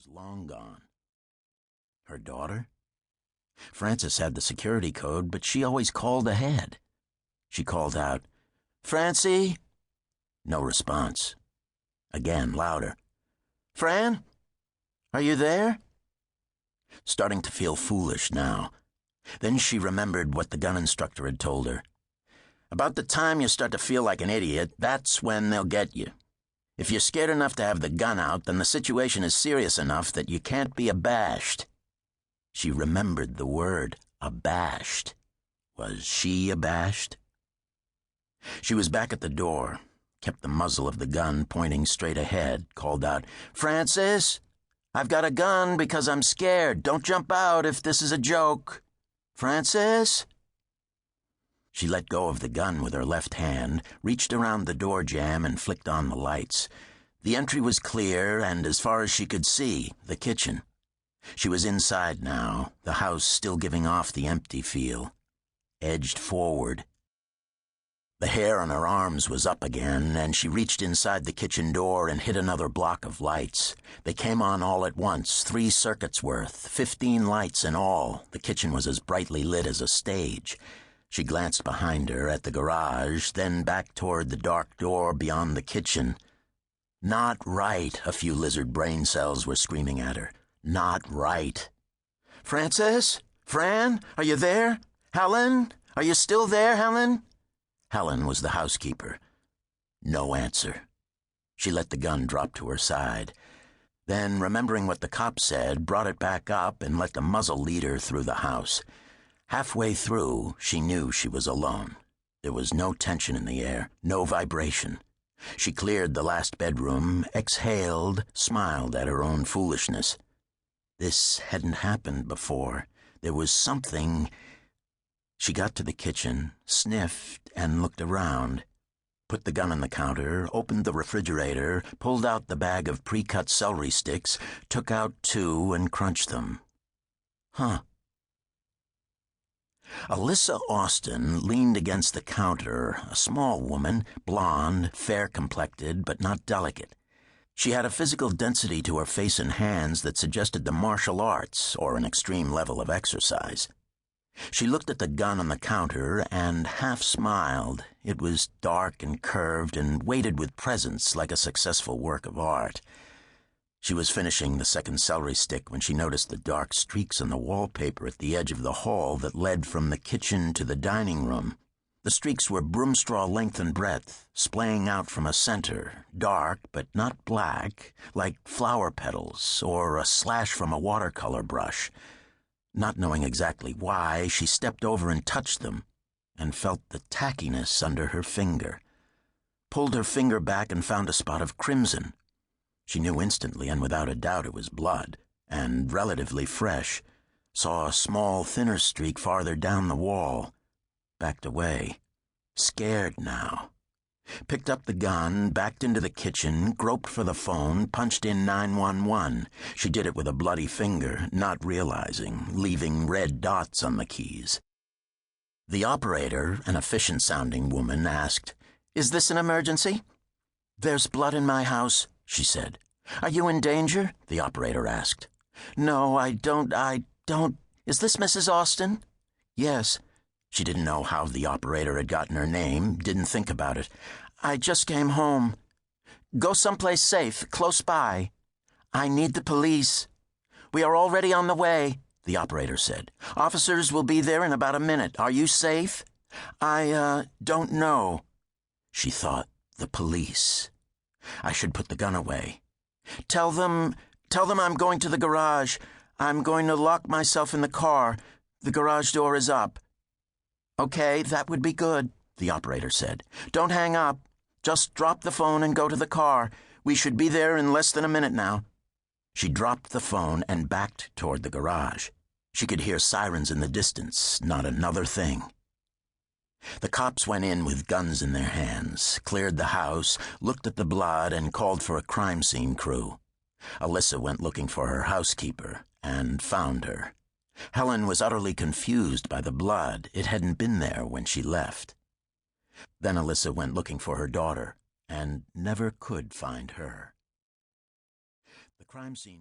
was long gone. Her daughter? Frances had the security code, but she always called ahead. She called out, "Francie?" No response. Again, louder. "Fran? Are you there?" Starting to feel foolish now. Then she remembered what the gun instructor had told her. About the time you start to feel like an idiot, that's when they'll get you. If you're scared enough to have the gun out, then the situation is serious enough that you can't be abashed. She remembered the word, abashed. Was she abashed? She was back at the door, kept the muzzle of the gun pointing straight ahead, called out, "Frances, I've got a gun because I'm scared. Don't jump out if this is a joke. Frances?" She let go of the gun with her left hand, reached around the door jamb and flicked on the lights. The entry was clear, and as far as she could see, the kitchen. She was inside now, the house still giving off the empty feel. Edged forward. The hair on her arms was up again, and she reached inside the kitchen door and hit another block of lights. They came on all at once, 3 circuits worth, 15 lights in all. The kitchen was as brightly lit as a stage. She glanced behind her at the garage, then back toward the dark door beyond the kitchen. Not right, a few lizard brain cells were screaming at her. Not right. "Frances? Fran? Are you there? Helen? Are you still there, Helen?" Helen was the housekeeper. No answer. She let the gun drop to her side. Then, remembering what the cop said, brought it back up and let the muzzle lead her through the house. Halfway through, she knew she was alone. There was no tension in the air, no vibration. She cleared the last bedroom, exhaled, smiled at her own foolishness. This hadn't happened before. There was something. She got to the kitchen, sniffed, and looked around. Put the gun on the counter, opened the refrigerator, pulled out the bag of pre-cut celery sticks, took out 2 and crunched them. Alyssa Austin leaned against the counter, a small woman, blonde, fair-complected, but not delicate. She had a physical density to her face and hands that suggested the martial arts or an extreme level of exercise. She looked at the gun on the counter and half smiled. It was dark and curved and weighted with presence like a successful work of art. She was finishing the second celery stick when she noticed the dark streaks on the wallpaper at the edge of the hall that led from the kitchen to the dining room. The streaks were broomstraw length and breadth, splaying out from a center, dark but not black, like flower petals or a slash from a watercolor brush. Not knowing exactly why, she stepped over and touched them, and felt the tackiness under her finger. Pulled her finger back and found a spot of crimson. She knew instantly and without a doubt it was blood, and relatively fresh. Saw a small, thinner streak farther down the wall. Backed away. Scared now. Picked up the gun, backed into the kitchen, groped for the phone, punched in 911. She did it with a bloody finger, not realizing, leaving red dots on the keys. The operator, an efficient-sounding woman, asked, "Is this an emergency?" "There's blood in my house," she said. "Are you in danger?" the operator asked. "No, I don't. Is this Mrs. Austin?" "Yes." She didn't know how the operator had gotten her name, didn't think about it. "I just came home." "Go someplace safe, close by." "I need the police." "We are already on the way," the operator said. "Officers will be there in about a minute. Are you safe?" I don't know." She thought, the police. I should put the gun away. Tell them I'm going to the garage. I'm going to lock myself in the car. The garage door is up." "Okay, that would be good," the operator said. "Don't hang up. Just drop the phone and go to the car. We should be there in less than a minute now." She dropped the phone and backed toward the garage. She could hear sirens in the distance, not another thing. The cops went in with guns in their hands, cleared the house, looked at the blood, and called for a crime scene crew. Alyssa went looking for her housekeeper, and found her. Helen was utterly confused by the blood. It hadn't been there when she left. Then Alyssa went looking for her daughter, and never could find her. The crime scene